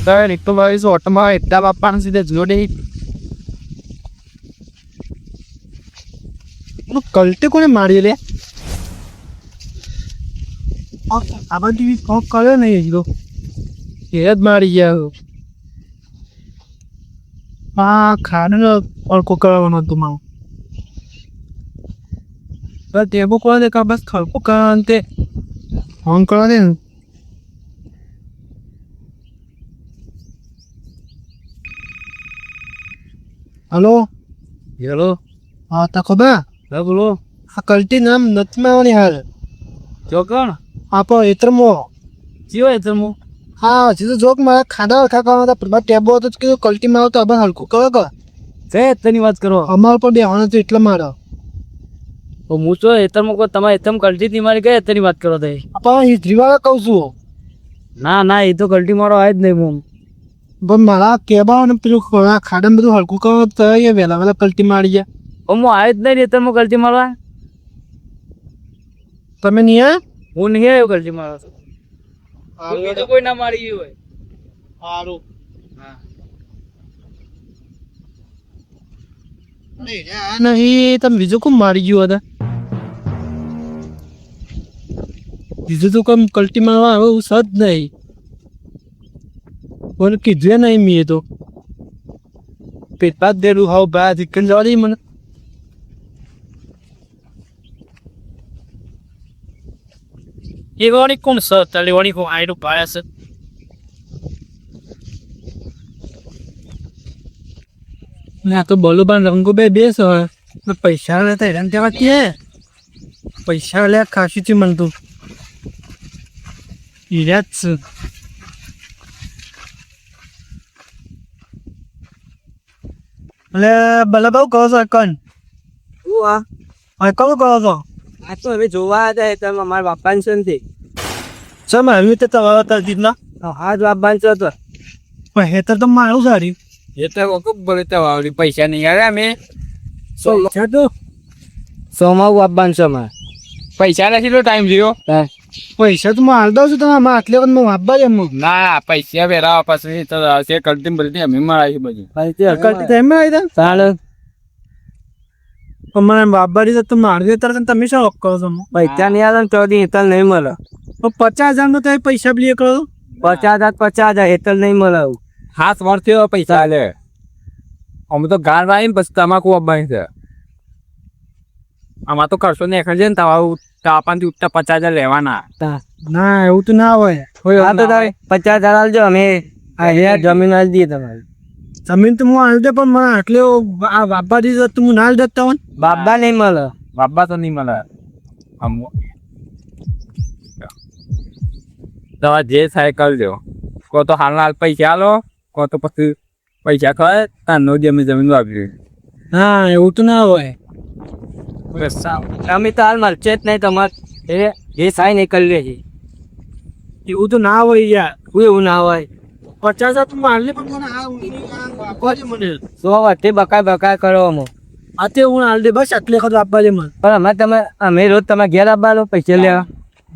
तर एक तो भाई ઓટોમાં એટલા બાપાને સીધે જોડે કલટે કોને મારી લે આ બધી કોક કર્યો નહીં હીરો એ જ મારી ગયા હા ખાને ઓળખો કરવાનો હતું મારું બસ ટેબો કોણ દે કા બસ ખડકો કરવાનું તે ફોન કરવા દે ને હલો હેલો હા તા ખબર હા બોલો આ કલ્ટી નામ નથી આવવાની હાલ જો કોણ આપો એતરમો જીવો એતરમો હા સીધું જોક મારા ખાડા વખા કરવાના હતા પ્રભા ટેબો હતો કીધું કલ્ટી માં આવતો હવે હલકું કરો કર છે એતરની વાત કરો અમાર પર બે આવવાનું હતું એટલે મારો હું તો એતરમાં કોઈ તમારે એતમ કલ્ટી થી મારી કઈ એતરની વાત કરો તો આપણા હિસ્ટ્રીવાળા કહું છું ના ના એ તો કલ્ટી મારો આવે જ નહીં હું પણ મારા કેબા અને પેલું ખાડા બધું હલકું કરો તો એ વહેલા વહેલા કલ્ટી મારી ગયા હું આવે જ નહીં એતરમાં કલ્ટી મારવા તમે નહીં આવ્યા હું નહીં આવ્યો કલ્ટી મારવા બીજું કોઈ ના મારી ગયું હોય સારું હા નહીં તમે બીજું કોણ મારી ગયું હતા બીજું તો કમ કલ્ટી મારવા આવે એવું સજ નહીં બોલે કીધું નહીં મેં તો પેટ પાત દેલું હાવ બા ચિકન જવા દે મને એ વાળી કોણ સર તારી વાળી કોણ આયરું પાયા છે ના તો બોલુબાન રંગો બે સર પૈસા લેતા હેરાન તેવા કે પૈસા લે ખાસી થી મળતું હીરા જ છે એટલે ભલે બહુ કહો છો કન કોણ કહો છો આ તો હવે જોવા હતા તમે અમારા બાપાને છે નથી સર મારું તો તમારા હતા જીતના હા જ બાપાને છે તો પણ હેતર તો મારું સારી હેતર ખૂબ બોલે તો વાવડી પૈસા નહીં આવે અમે સોમાં બાપાને છે અમારે પૈસા નથી તો ટાઈમ થયો પૈસા તો હું હાલ દઉં છું તમે આમાં આટલે વખત હું વાપવા જ એમ ના પૈસા વેરાવા પછી તો આવશે કલ્ટી બધી અમે મળાવી બધું કલ્ટી એમ આવી હતા ચાલે મને બાબારી તો મારી તરત તમે શું કરો છો પૈસા નહીં આવે ચોથી હેતલ નહીં મળે 50,000 નો તમે પૈસા બી કરો 50,000 હેતલ નહીં મળે હાથ વર્ષ પૈસા લે અમે તો ગાર વાળી પછી તમાકુ અબાઈ છે આમાં તો કરશો ને એક છે ને તમારું તાપાન થી ઉઠતા 50,000 લેવાના ના એવું તો ના હોય 50,000 આલજો અમે જમીન આલી દઈએ તમારી જમીન તો હું આલ દે પણ મને આટલે આ બાબા દી તો હું ના દેતા હોય બાબા નહીં મળે બાબા તો નહીં મળે દવા જે થાય કરજો કો તો હાલ પૈસા આલો કો તો પછી પૈસા ખવાય તાર નો જમીન વાપરી હા એવું તો ના હોય અમે તો હાલ મળશે જ નહીં તમારે એ સાઈ નહીં કરી લે છે એવું તો ના હોય યાર એવું ના હોય 50,000 તો મારલી પણ મને 100 વચ્ચે બકાય કરો અમે આતે હું હાલ દે બસ આટલે વખત આપવા દે મને પણ અમે રોજ તમે ઘેર આપવાનો પૈસા લેવા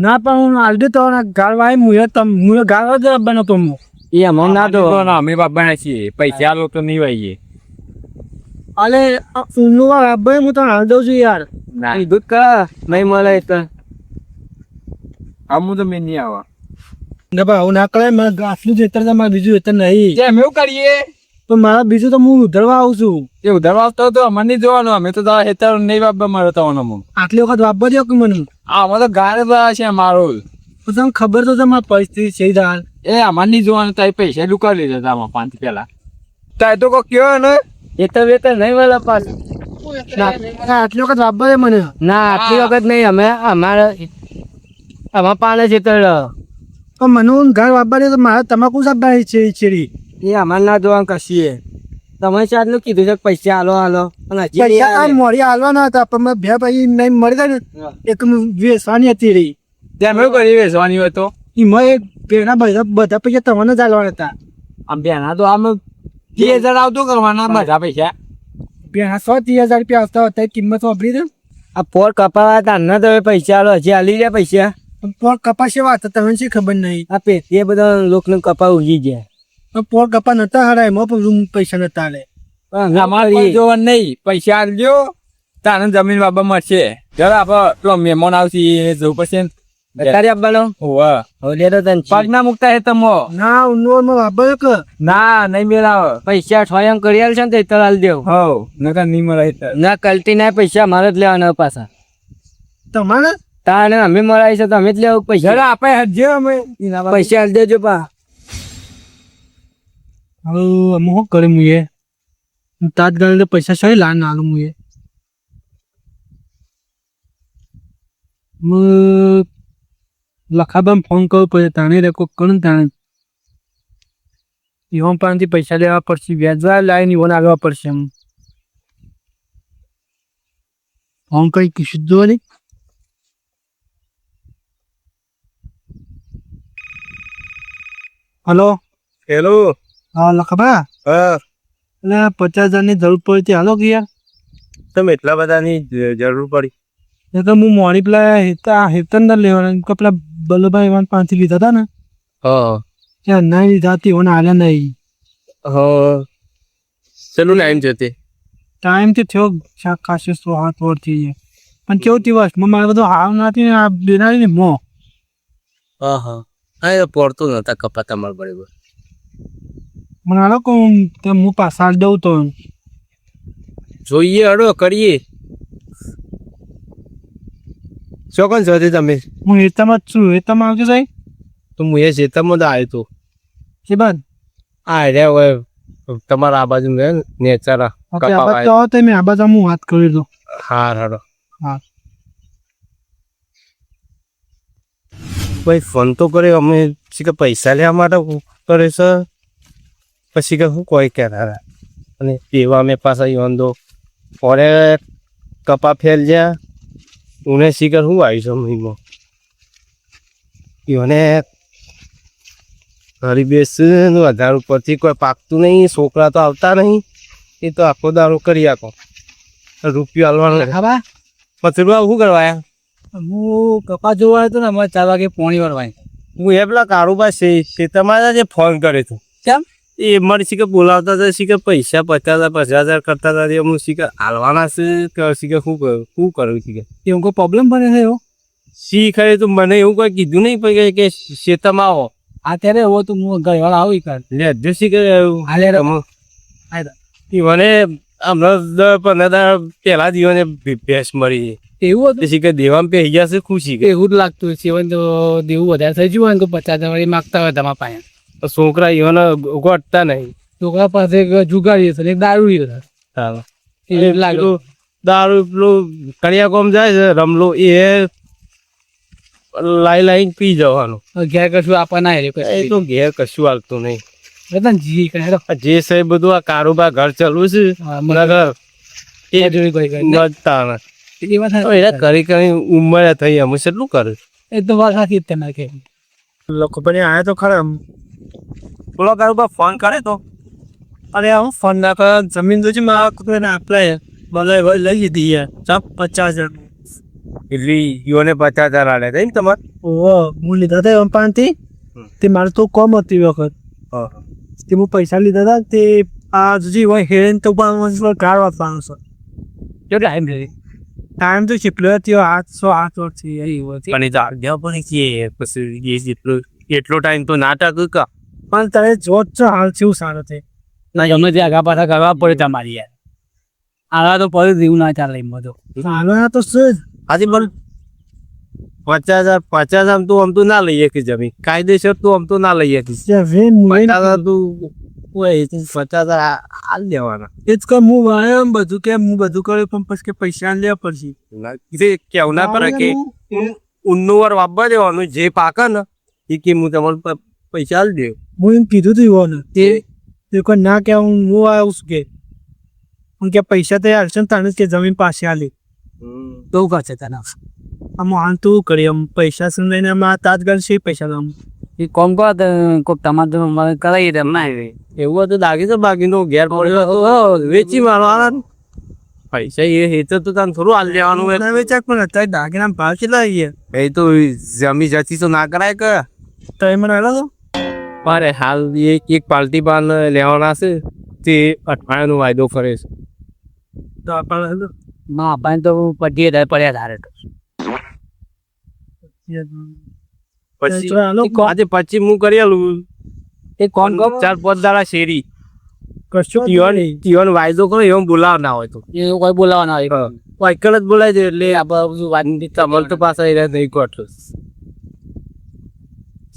ના પણ હું હાલ દે તો ગાળ વાય મુએ ગાળ જ આપવાનો તો એ અમને ના દો અમે બાપાના છીએ પૈસા આલો તો નહીં વાઈએ અલે સુનુ બાબા હું તો હાલ દઉં છું યાર ના દૂધ કા નહીં મળે તો આમ તો મેં નહીં આવા ના ભાઈ આવું ના કરે મારે ગાસલું જેતર છે મારે બીજું જેતર નહીં જેમ એવું કરીએ તો મારા બીજું તો હું ઉધરવા આવું છું એ ઉધરવા આવતો તો અમને નહીં જોવાનું અમે તો હેતર નહીં બાબા મારે થવાનો આટલી વખત વાપવા દો કે મને આમાં તો ગારે છે મારો તમને ખબર તો છે મારી પરિસ્થિતિ છે દાલ એ અમારે નહીં જોવાનું તો પૈસા લુકા લીધા હતા આમાં 5 પહેલા તો તો કોઈ કયો ને હેતર વેતર નહીં મળે પાસ આટલી વખત વાપવા દે મને ના આટલી વખત નહીં અમે અમારા પાને હેતર પણ મને ઘર વાપરે તો મારે તમાકુ સાબા છે છેડી એ અમારે ના જોવાનું કશીએ તમે ચાટલું કીધું છે પૈસા હાલો પૈસા મોડી હાલવાના હતા પણ મેં બે ભાઈ નહીં મળી જાય ને એક વેચવાની હતી રહી ત્યાં મેં કરી વેચવાની હોય તો એમાં એક બેના બધા પૈસા તમને જ હાલવાના હતા આમ બેના તો આમ 30,000 આવતો કરવાના બધા પૈસા બેના 130,000 રૂપિયા આવતા હતા કિંમત વાપરી દે આ પોર કપાવા હતા ના તમે પૈસા હાલો હજી હાલી જાય પૈસા પોર કપાશે વાત તમને શી ખબર નહીં આ પેટી બધા લોકોને કપા ઉગી ગયા પોર કપા નતા હારા એમાં પણ પૈસા નતા લે અમારે જોવાનું નહીં, પૈસા આલજો તાને જમીન બાબા મળશે. ચાલો આપડે પેલો મહેમાન આવશે એ જવું પડશે ને. અત્યારે આપવાનો પગના મુકતા હે તમો ના ઉન્નોર માં વાપર કે ના નહીં મેળાવે. પૈસા સ્વયં કરી આલ છે ને તો હાલ દેવ હવ નકર નહીં મળે એટલે. ના કલટી ના પૈસા મારે જ લેવાના પાછા. તમારે તાને અમે મળાય છે તો અમે જ લેવું પૈસા. જરા આપણે હજે અમે પૈસા હાલ દેજો પા. હવે અમે શું કરે મુએ તાત્કાલિક પૈસા સહી લાન આલું મુએ લખાબામ ફોન કરવો પડે તાણે રેકો કણ તાણે ઈવન પાસેથી પૈસા લેવા પડશે વ્યાજવા લાવીને ઈવન આગવા પડશે એમ ફોન કઈ કીધું જો નહીં. Hello hello. હા લખાબા હા એટલે 50,000ની જરૂર પડી હાલો ગયા તમે એટલા બધાની જરૂર પડી? એ તો હું મોડી પેલા હેતન ના લેવાના કે પેલા બલ્લુભાઈ એવાન પાંચથી લીધા હતા ને ત્યાં નહીં લીધા હતી ઓને હાલ્યા નહીં. ચલું ટાઈમ છે તે ટાઈમથી થયો ખાસો 7 વર્ષથી પણ કેવું દિવસ મારે બધું હાવ નથી ને આ બેનારી ને મો હા પડતું નતા કપા તમારે બરાબર. મને હાલો કહું હું પાછા દઉં તો જોઈએ હડો કરીએ. ચોકન છો તમે? હું હેતામાં જ છું. હેતામાં આવજો સાહેબ તો હું એ ચેતનમાં તો આવ્યો હતો. કે બાદ હા રે હવે તમારા આ બાજુ નેચારા તમે આ બાજુ હું વાત કરી દઉં. હા હાડો. હા ભાઈ ફોન તો કરે અમે પછી કે પૈસા લેવા માટે કરે છે પછી કે શું કોઈ કહેનારા અને એવા અમે પાછા યોન દો ઓરે કપા ફેલ જ્યાં ઉને શીખર શું આવી છે મહિમો યોને ઘરી બેસું 1000 ઉપરથી કોઈ પાકતું નહીં. છોકરા તો આવતા નહીં એ તો આખો દારૂ કરી આપો રૂપિયો હાલવાનો. હા બા પછી શું કરવા હું કપા જોવા હતો ને અમારે 4 વાગે પોણી વાળવાય. હું એ પેલા કારુબા છે તમારા જે ફોન કરે છે કેમ એ મારી શીખર બોલાવતા હતા શીખર પૈસા 50,000 કરતા હતા હું શીખર હાલવાના છે શીખર શું કરું શીખર એવું કોઈ પ્રોબ્લેમ બને છે એવો? શીખરે તો મને એવું કોઈ કીધું નહીં પછી કે શેતમાં આવો અત્યારે એવો તો હું ઘરવાળા આવી કર લે જો શીખર હાલે મને હમણાં 10-15 પહેલા દિવસે ભેંસ મળી એવું હતું શીખર દેવામાં પે ગયા છે ખુશી કે એવું જ લાગતું સેવન તો દેવું વધારે થઈ ગયું હોય ને તો 50,000 માગતા હોય તમારા પાસે. છોકરા એને ગોટતા નહીં. છોકરા પાસે જુગાડી છે દારૂ લાગે દારૂ પેલું કડિયા કોમ જાય છે રમલો એ લાઈને પી જવાનું. ઘેર કશું આપવા ના એ તો ઘેર કશું હાલતું નહીં. જી જે છે બધું આ કારોબાર ઘર ચાલુ છે કરી કરી ઉંમર થઈ અમે કેટલું કરે એ તો વાત સાચી જ તેના કે લોકો પણ આયા તો ખરા બોલો કારોબાર ફોન કરે તો અરે હું ફોન ના કર જમીન જોજી મારા કુતરાને આપણે બધા લઈ લીધી યાર 50,000 એટલી યોને 50,000 આલે ને તમારે? ઓહો હું લીધા હતા એમ પાનથી તે મારે તો કમ હતી વખત તે હું પૈસા લીધા હતા તે આ જોજી હોય હેરેન તો પણ કાર વાપરવાનો છે. કેટલો ટાઈમ છે? ટાઈમ તો કેટલો થયો 8 વર્ષથી પણ એ તો આગળ પણ કે પછી એટલો ટાઈમ તો નાટક કા પણ તારે જોત છો હાલ કેવું સારું છે ના ગમે તે આગા પાછા કરવા પડે તમારી યાર. આગા તો પડે એવું ના ચાલે એમ બધું. સારું તો છે જ આજે બોલ 50,000 તું આમ તો ના લઈએ કે જમીન કાયદેસર તું આમ તો ના લઈએ કે 50,000 તું 50,000 હાલ દેવાના. એ જ કહું હું વાયમ બધું કે હું બધું કર્યું પણ પછી કે પૈસા લેવા પડશે કેવું ના પડે કે ઊનનું વાર વાપવા દેવાનું જે પાકે ને એ કે હું તમારે પૈસા હાલ દે. હું એમ કીધું તું એવો તે કોઈ ના કે હું આવ્યું છું કે હું કે પૈસા તો હાલશે ને તને કે જમીન પાસે હાલી તો કરશે તને આમ હાલ તું કરી આમ પૈસા શું લઈને આમાં તાત્કાલિક છે પૈસા તો એ કોમ કરો કોઈક તમારે કરાવી દે ના એવું હતું દાગી તો બાકીનો ઘેર પડ્યો વેચી મારવાના પૈસા એ તો તને થોડું હાલ લેવાનું હોય વેચાક પણ અત્યારે દાગીના ભાવ કેટલા ગયા એ તો જમી જતી તો ના કરાય કે તો એ મને હાલો તો મારે હાલ એક પાલટી પાન લેવાના છે તે અઠવાડિયાનો વાયદો કરે છે તો આપણે માં આપણને તો પટીએ પડ્યા ધારે તો પછી આજે પછી હું કરી આલું એ કોણ કહો 4-5 દાડા શેરી કશું તીવન વાયદો કરો એમ બોલાવ ના હોય તો એ કોઈ બોલાવાના હોય વાયકલ જ બોલાય છે એટલે આપણે વાત તમારે તો પાછા એ નહીં કોટલો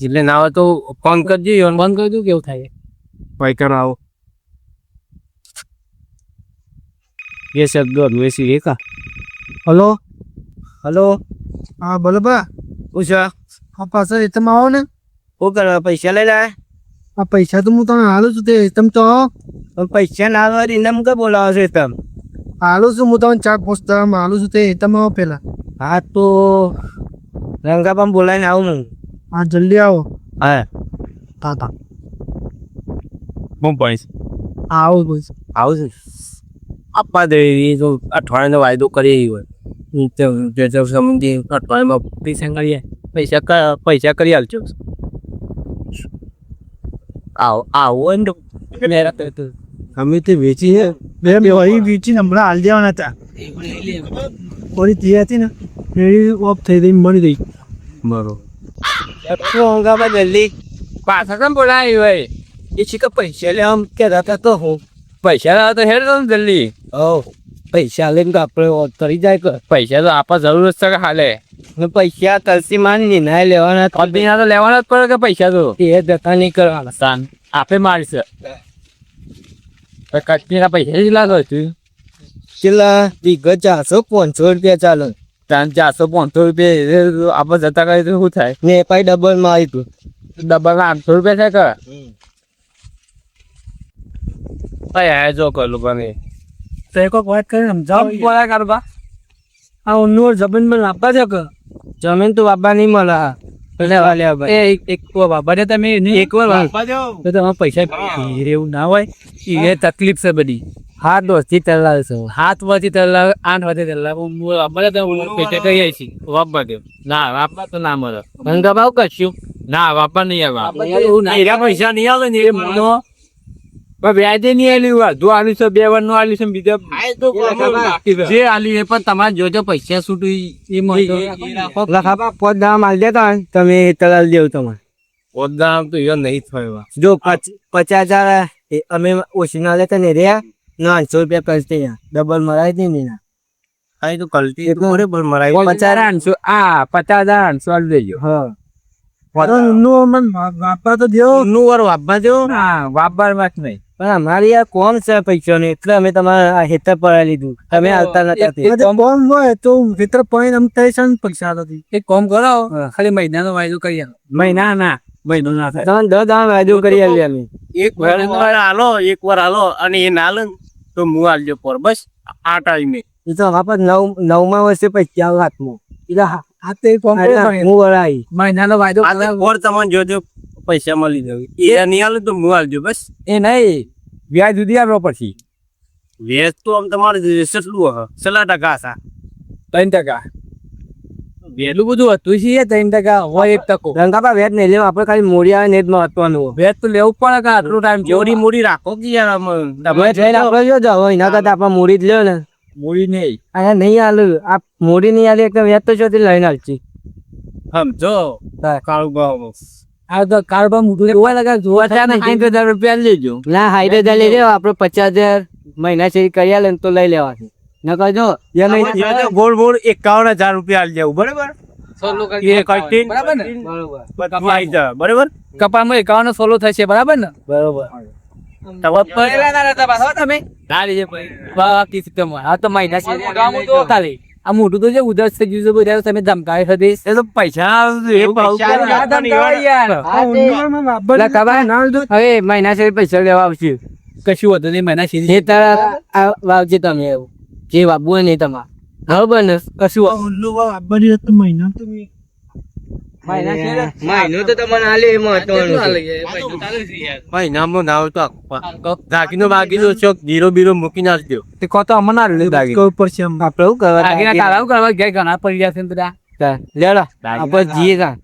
એટલે ના હોય તો ફોન કરજો ઈવન બંધ કરી દઉં કેવું થાય વાયકલ આવો એ શબ્દો વેસી એકા હલો હલો હા બોલો બા ઉષા આ પાછા તમે આવો ને શું કરવા પૈસા લઈ લે આ પૈસા તો હું તમે હાલું છું તે તમે તો આવો પૈસા ના આવે ઇનામ કે બોલાવો છે તમે હાલું છું હું તમને 4-5 દાડામાં હાલું છું તે તમે આવો પેલા હા તો રંગાપામ બોલાવીને આવું હું હા જલ્દી આવો હા હા હું પૈસ આવો બસ આવું છું આપવા દે એ તો અઠવાડિયાનો વાયદો કરી હોય સમજી અઠવાડિયામાં પૈસા કરીએ પૈસા કરી આલજો આવો ને તો અમે તે વેચી છે બે વહી વેચીને હમણાં હાલ દેવાના હતા થોડી તે હતી ને મેળી ઓફ થઈ ગઈ મળી ગઈ બરોબર જલ્દી પાછા કેમ બોલાવી હોય એ શીખે પૈસા લે આમ કહેતા હતા તો હું પૈસા લાવો તો હેડ તો જલ્દી પૈસા લઈને તો આપણે કરી જાય કે પૈસા તો આપવા જરૂર જ છે કે હાલે પૈસા તલસી માની નિર્ણય લેવાના કંપનીના તો લેવાના જ પડે કે પૈસા તો એ જતા નહીં કરવાના સાન આપે મારશે કંપનીના પૈસા જ લાગો તું છેલ્લા વિગત 400-500 રૂપિયા ચાલે 400-500 રૂપિયા આપણે જતા કરીએ તો શું થાય ને પાઈ ડબલ માં આવી તું ડબલ 800 રૂપિયા થાય કે જો કરું બને તો એક વાત કરીને સમજાવો બોલા કરવા આ ઉન્નોર જમીન માં આપવા છે કે જમીન તો બાબા નહીં મળે એક બાબા ને તમે એક વાર તો તમારે પૈસા એવું ના હોય એ તકલીફ છે બધી 7 વર્ષથી તરલાવ છે 7 વર્ષથી તરલાવ 8 વર્ષથી તરલાવ પેટે કહીએ છીએ વાપવા દે ના વાપવા તો ના મળે ભંગા ભાવ કશું ના વાપવા નહીં આવે પૈસા નહીં આવે ને એ વ્યાજે નહીં આલ્યું અડધું આલ્યું છે 2 વાર નું આલ્યું છે બીજા જે આલ્યું એ પણ તમારે જોજો પૈસા છૂટું એ લખાબા 5 દામ આલ દેતા તમે તલાલ દેવું તમારે 5 દામ તો એ નહીં થયો જો 50,000 અમે ઓછી ના લેતા ને રહ્યા 900 રૂપિયા કરતી ડબલ મરાય દે ને આ તો કલટી બરાબર મરાય 50,800 આ 50,800 આલ દેજો હા વાપવા તો દેવો નું વાર વાપવા દેવો હા વાપવા વાત નહીં પણ અમારી યાર કોમ છે પૈસા ને એટલે અમે તમારા હેતર પર લીધું તમે આવતા નતા કોમ હોય તો મિત્ર પોઈન્ટ અમ થાય છે પૈસા નથી એક કામ કરો ખાલી મહિનાનો વાયદો કરી આલો મહિના ના મહિનો ના થાય તમે 10 દાડા વાયદો કરી આલી અમે એક વાર હાલો અને એ ના લે તો હું આલજો પર બસ આ ટાઈમે એ તો વાપસ 9મા વર્ષે પૈસા આવે હાથમાં આ તે કોમ હું વળાઈ મહિનાનો વાયદો ઓર તમને જોજો પૈસા મળી જાય એ નહીં આલે તો હું આલજો બસ એ નહીં વ્યાજ સુધી આવ્યો પછી વેચ તો આમ તમારે કેટલું છેલ્લા 3% 3% એટલું બધું હતું છે 3% હોય 1%. રંગાપા વેચ નહીં લેવા આપણે ખાલી મોડી આવે ને જ મહત્વનું વેચ તો લેવું પડે કે આટલો ટાઈમ જોડી મોડી રાખો કે યાર આપણે જો જાવ એના કરતા આપણે મોડી જ લ્યો ને મૂડી નહીં અહીંયા નહીં આલું આ મોડી નહીં આલી એટલે વેચ તો ચોથી લઈને આવતી સમજો કાળું ભાવ આ તો કારબા મોટું જોવા લગા જોવા થાય ને 60,000 રૂપિયા લેજો ના 60,000 લઈ લેવા આપણે 50,000 મહિના છે કરી આલે તો લઈ લેવાનું ન કહેજો એ નહીં ગોળ ગોળ 51,000 રૂપિયા આલી જવું બરાબર બરાબર કપામાં 51 સોલો થશે બરાબર ને બરોબર આ મોટું તો જે ઉધર થઈ ગયું છે બધા તમે ધમકાવી હતી એ તો પૈસા હવે મહિના છે પૈસા લેવા આવશે કશું હતું નહીં મહિના જે તારા વાવજે તમે એવું જે વાપવું હોય નહીં તમારે બરોબર ને કશું મહિના તો મહિનો તો તમને હાલે મહિનામાં નાવ તો દાગીનો બાગીનો ચોક જીરો બીરો મૂકી નાખજો તે કહો તો અમને ના દાગીનો ઉપર છે આપડે શું કરવા દાગીના કાલાવ કરવા ઘેર ઘણા પડી જશે ને બધા લેડો આપણે જીએ કા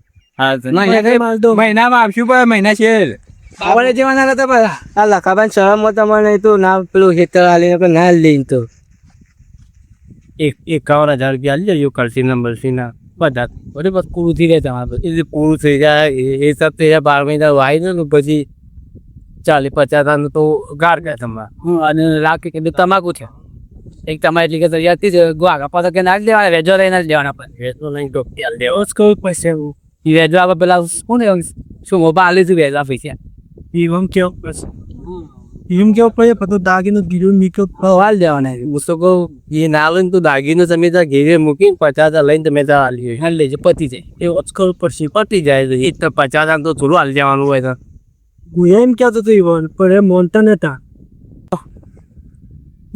મહિનામાં આપશું પણ મહિના છે આપણે જેવા ના કરતા પાછા આ લખાભાઈ શરમમાં તમારે તો ના પેલું હેતર આલીને ના લઈને તો 51,000 રૂપિયા આલી જાય કલસી નંબર ના બધા બરાબર પૂરું થઈ જાય તમારે એ પૂરું થઈ જાય એ સબ થઈ જાય 12 મહિના વાય ને પછી 40-50,000 તો ગાર ગયા તમારે અને લાખ કીધું તમાકુ છે એક તમારે એટલી કે તૈયારથી જ આગા પાછા કે નાખી દેવાના વેજો લઈને જ લેવાના પણ વેચો નહીં તો તેલ દેવો રોજ કહું પૈસા એ વેજો આપણે પેલા શું ને શું મોબા આલી છું વેજા પૈસા એમ કેવું પડશે એમ કેવું પડે બધું દાગીનું ગીરું મીકો હાલ દેવાના હું તો કહું એ ના લો ને તો દાગીનો તમે ત્યાં ઘેરે મૂકીને 50,000 લઈને તમે ત્યાં આલી હાલ લેજો પતી જાય એ અચકલ પડશે પતી જાય તો એ તો 50,000 તો થોડું હાલ જવાનું હોય તો હું એમ કહેતો હતો ઈવન પણ એ માનતા નતા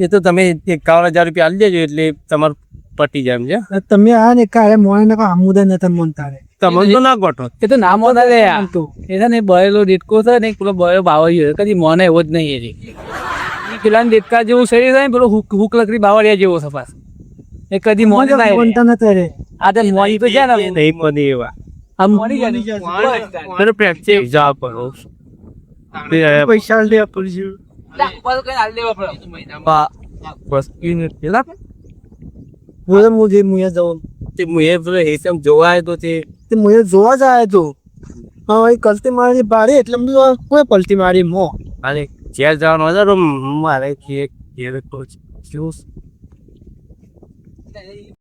એ તો તમે 51,000 રૂપિયા આલી દેજો એટલે તમારું પટી જાય એમ છે તમે આ ને કાલે મોને આમુદા નતા માનતા રે તમને તો ના ગોઠો એ તો નામ ના લે એ છે ને બળેલો દેટકો છે ને પેલો બળેલો બાવળિયો કદી મોને એવો જ નહીં એ પેલા દેટકા જેવું શરીર થાય ને પેલો હુક લકડી બાવળિયા જેવો સપાસ એ કદી મોને થાય માનતા નતા રે આ તો મોની તો છે ને નહીં મને એવા આ મોની જાય મને પ્રેક્ટિસ જવાબ કરો પૈસા લે પડશે બસ પેલા બોલે મુજે મુયા જાઉં તે મુએ પેલો હેસમ જોવા આવ્યો તો તે મુએ જોવા જાય તો હા ભાઈ કલતી મારી બારે એટલે બધું કોઈ પલટી મારી મો અને ઘેર જવાનો હતો તો મારે ઘેર કોચ